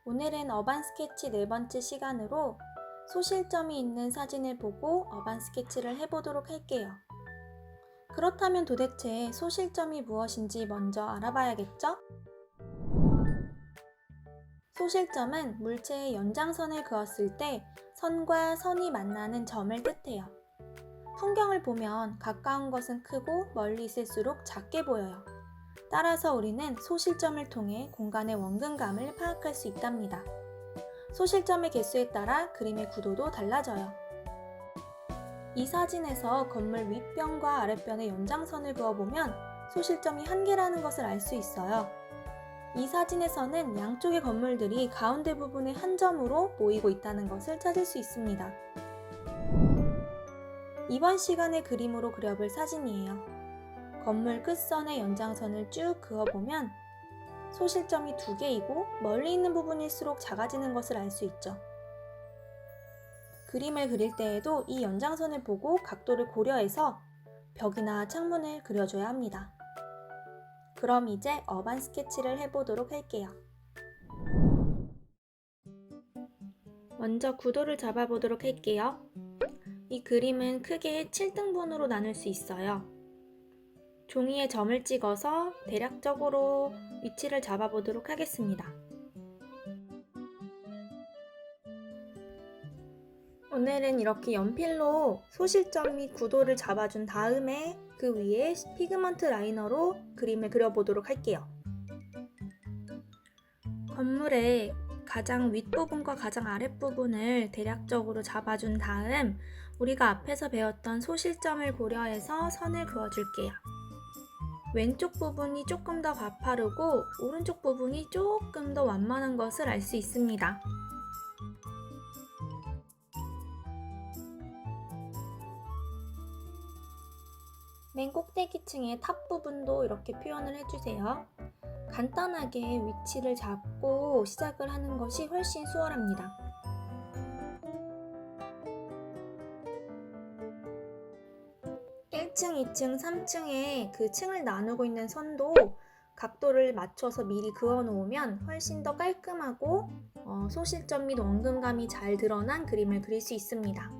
오늘은 어반 스케치 네 번째 시간으로 소실점이 있는 사진을 보고 어반 스케치를 해보도록 할게요. 그렇다면 도대체 소실점이 무엇인지 먼저 알아봐야겠죠? 소실점은 물체의 연장선을 그었을 때 선과 선이 만나는 점을 뜻해요. 풍경을 보면 가까운 것은 크고 멀리 있을수록 작게 보여요. 따라서 우리는 소실점을 통해 공간의 원근감을 파악할 수 있답니다. 소실점의 개수에 따라 그림의 구도도 달라져요. 이 사진에서 건물 윗변과 아랫변의 연장선을 그어보면 소실점이 한 개라는 것을 알 수 있어요. 이 사진에서는 양쪽의 건물들이 가운데 부분의 한 점으로 모이고 있다는 것을 찾을 수 있습니다. 이번 시간의 그림으로 그려볼 사진이에요. 건물 끝선의 연장선을 쭉 그어보면 소실점이 2개이고 멀리 있는 부분일수록 작아지는 것을 알 수 있죠. 그림을 그릴 때에도 이 연장선을 보고 각도를 고려해서 벽이나 창문을 그려줘야 합니다. 그럼 이제 어반 스케치를 해보도록 할게요. 먼저 구도를 잡아보도록 할게요. 이 그림은 크게 7등분으로 나눌 수 있어요. 종이에 점을 찍어서 대략적으로 위치를 잡아보도록 하겠습니다. 오늘은 이렇게 연필로 소실점 및 구도를 잡아준 다음에 그 위에 피그먼트 라이너로 그림을 그려보도록 할게요. 건물의 가장 윗부분과 가장 아랫부분을 대략적으로 잡아준 다음 우리가 앞에서 배웠던 소실점을 고려해서 선을 그어줄게요. 왼쪽 부분이 조금 더 가파르고 오른쪽 부분이 조금 더 완만한 것을 알 수 있습니다. 맨 꼭대기층의 탑 부분도 이렇게 표현을 해주세요. 간단하게 위치를 잡고 시작을 하는 것이 훨씬 수월합니다. (1층, 2층, 3층에 그 층을 나누고 있는 선도 각도를 맞춰서 미리 그어 놓으면 훨씬 더 깔끔하고 소실점 및 원근감이 잘 드러난 그림을 그릴 수 있습니다.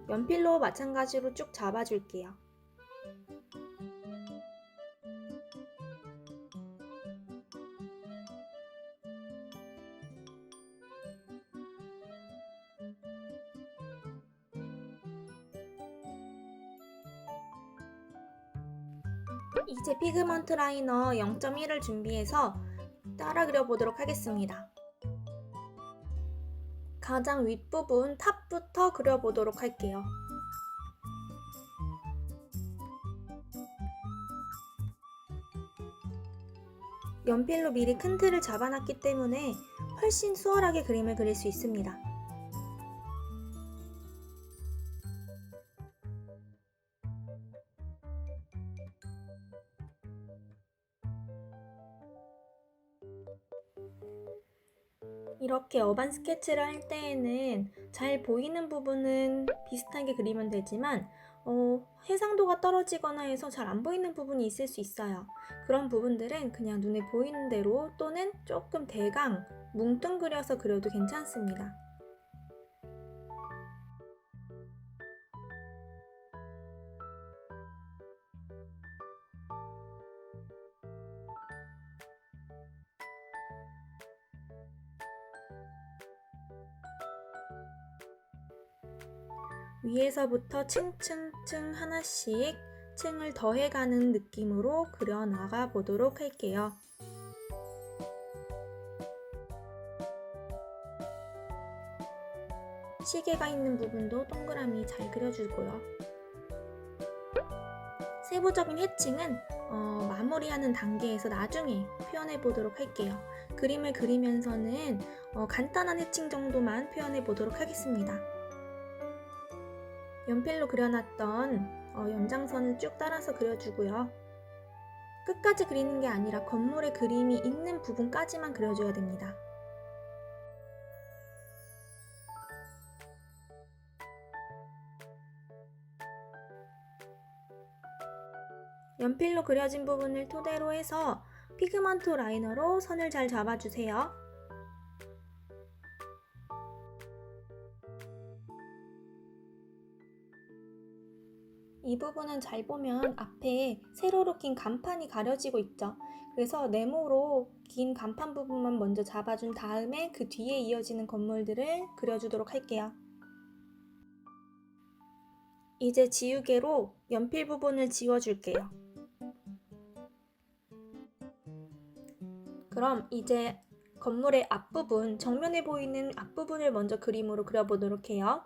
연필로 마찬가지로 쭉 잡아줄게요. 이제 피그먼트 라이너 0.1을 준비해서 따라 그려보도록 하겠습니다. 가장 윗부분 탑부터 그려보도록 할게요. 연필로 미리 큰 틀을 잡아놨기 때문에 훨씬 수월하게 그림을 그릴 수 있습니다. 이렇게 어반 스케치를 할 때에는 잘 보이는 부분은 비슷하게 그리면 되지만 해상도가 떨어지거나 해서 잘 안 보이는 부분이 있을 수 있어요. 그런 부분들은 그냥 눈에 보이는 대로 또는 조금 대강 뭉뚱그려서 그려도 괜찮습니다. 위에서부터 층층층 하나씩 층을 더해가는 느낌으로 그려나가 보도록 할게요. 시계가 있는 부분도 동그라미 잘 그려주고요. 세부적인 해칭은 마무리하는 단계에서 나중에 표현해 보도록 할게요. 그림을 그리면서는 간단한 해칭 정도만 표현해 보도록 하겠습니다. 연필로 그려놨던 연장선을 쭉 따라서 그려주고요. 끝까지 그리는 게 아니라 건물의 그림이 있는 부분까지만 그려줘야 됩니다. 연필로 그려진 부분을 토대로 해서 피그먼트 라이너로 선을 잘 잡아주세요. 이 부분은 잘 보면 앞에 세로로 낀 간판이 가려지고 있죠. 그래서 네모로 긴 간판 부분만 먼저 잡아준 다음에 그 뒤에 이어지는 건물들을 그려주도록 할게요. 이제 지우개로 연필 부분을 지워줄게요. 그럼 이제 건물의 앞부분, 정면에 보이는 앞부분을 먼저 그림으로 그려보도록 해요.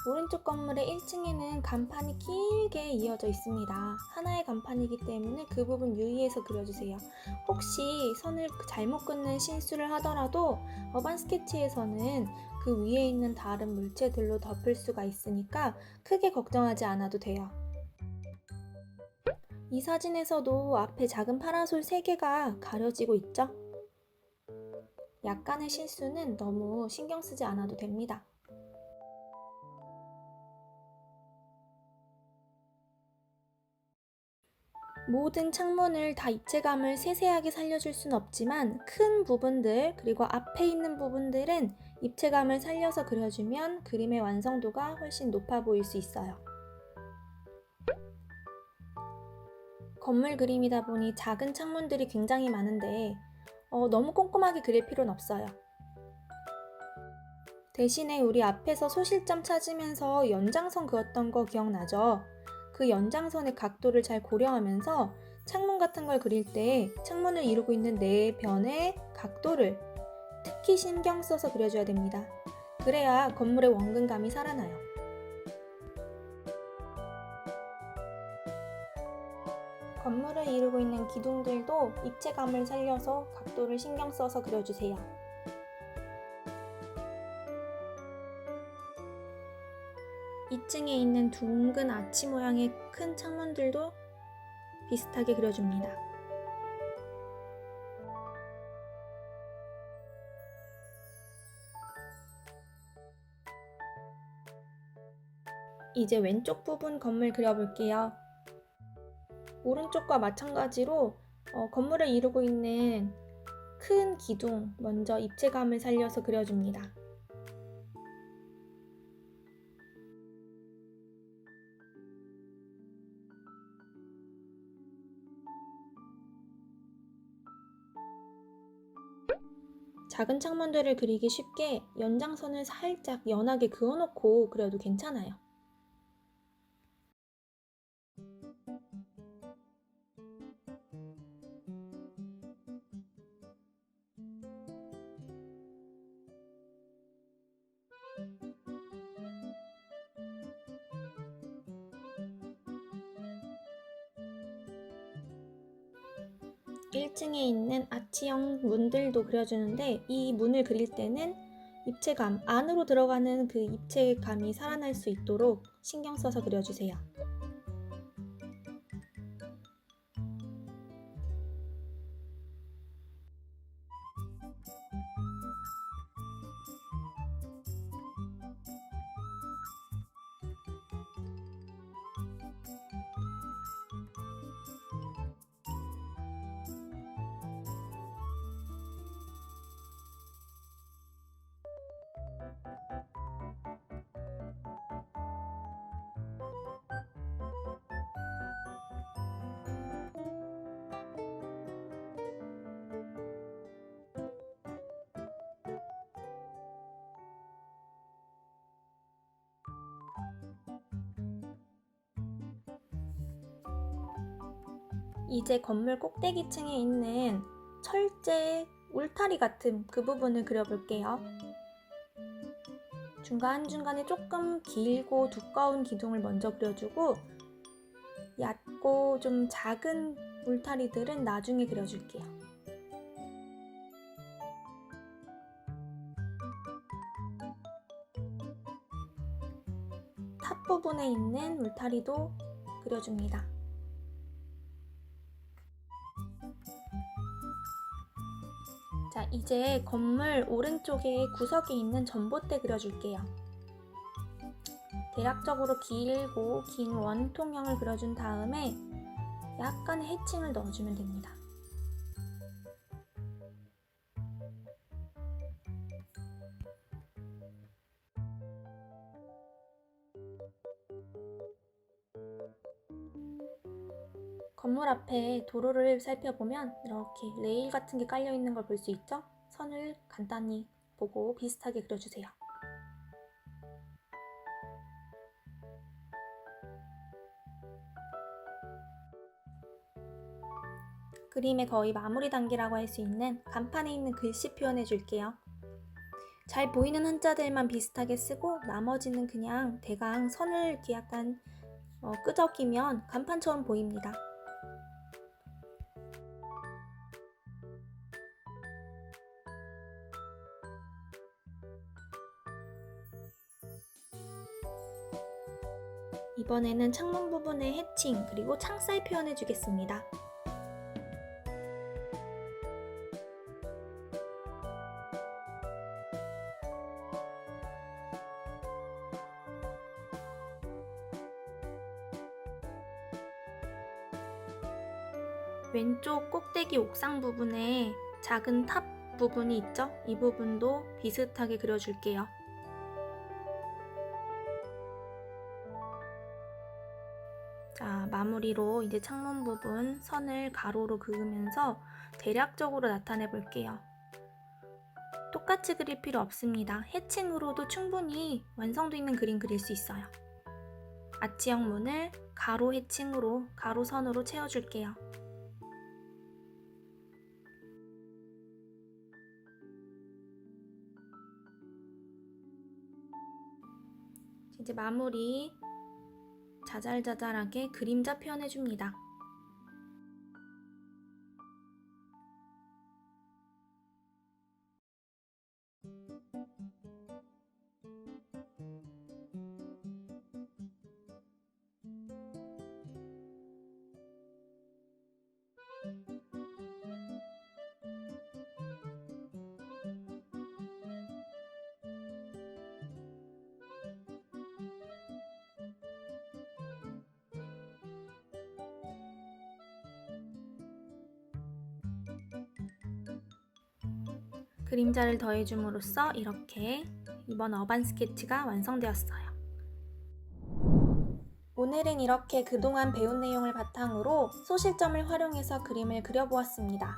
오른쪽 건물의 1층에는 간판이 길게 이어져 있습니다. 하나의 간판이기 때문에 그 부분 유의해서 그려주세요. 혹시 선을 잘못 긋는 실수를 하더라도 어반 스케치에서는 그 위에 있는 다른 물체들로 덮을 수가 있으니까 크게 걱정하지 않아도 돼요. 이 사진에서도 앞에 작은 파라솔 3개가 가려지고 있죠? 약간의 실수는 너무 신경 쓰지 않아도 됩니다. 모든 창문을 다 입체감을 세세하게 살려줄 순 없지만 큰 부분들 그리고 앞에 있는 부분들은 입체감을 살려서 그려주면 그림의 완성도가 훨씬 높아 보일 수 있어요. 건물 그림이다 보니 작은 창문들이 굉장히 많은데 너무 꼼꼼하게 그릴 필요는 없어요. 대신에 우리 앞에서 소실점 찾으면서 연장선 그었던 거 기억나죠? 그 연장선의 각도를 잘 고려하면서 창문 같은 걸 그릴 때 창문을 이루고 있는 네 변의 각도를 특히 신경 써서 그려줘야 됩니다. 그래야 건물의 원근감이 살아나요. 건물을 이루고 있는 기둥들도 입체감을 살려서 각도를 신경 써서 그려주세요. 2층에 있는 둥근 아치 모양의 큰 창문들도 비슷하게 그려줍니다. 이제 왼쪽 부분 건물 그려볼게요. 오른쪽과 마찬가지로 건물을 이루고 있는 큰 기둥 먼저 입체감을 살려서 그려줍니다. 작은 창문들을 그리기 쉽게 연장선을 살짝 연하게 그어놓고 그려도 괜찮아요. (1층에) 있는 아치형 문들도 그려주는데 이 문을 그릴 때는 입체감, 안으로 들어가는 그 입체감이 살아날 수 있도록 신경 써서 그려주세요. 이제 건물 꼭대기층에 있는 철제 울타리 같은 그 부분을 그려볼게요. 중간중간에 조금 길고 두꺼운 기둥을 먼저 그려주고 얕고 좀 작은 울타리들은 나중에 그려줄게요. 탑 부분에 있는 울타리도 그려줍니다. 자, 이제 건물 오른쪽에 구석에 있는 전봇대 그려줄게요. 대략적으로 길고 긴 원통형을 그려준 다음에 약간의 해칭을 넣어주면 됩니다. 건물 앞에 도로를 살펴보면 이렇게 레일 같은 게 깔려 있는 걸 볼 수 있죠? 선을 간단히 보고 비슷하게 그려주세요. 그림의 거의 마무리 단계라고 할 수 있는 간판에 있는 글씨 표현해 줄게요. 잘 보이는 한자들만 비슷하게 쓰고 나머지는 그냥 대강 선을 이렇게 약간 끄적이면 간판처럼 보입니다. 이번에는 창문 부분의 해칭 그리고 창살 표현해 주겠습니다. 왼쪽 꼭대기 옥상 부분에 작은 탑 부분이 있죠? 이 부분도 비슷하게 그려줄게요. 자, 마무리로 이제 창문 부분 선을 가로로 그으면서 대략적으로 나타내 볼게요. 똑같이 그릴 필요 없습니다. 해칭으로도 충분히 완성도 있는 그림 그릴 수 있어요. 아치형 문을 가로 해칭으로 가로선으로 채워줄게요. 이제 마무리 자잘자잘하게 그림자 표현해줍니다. 그림자를 더해줌으로써 이렇게 이번 어반 스케치가 완성되었어요. 오늘은 이렇게 그동안 배운 내용을 바탕으로 소실점을 활용해서 그림을 그려보았습니다.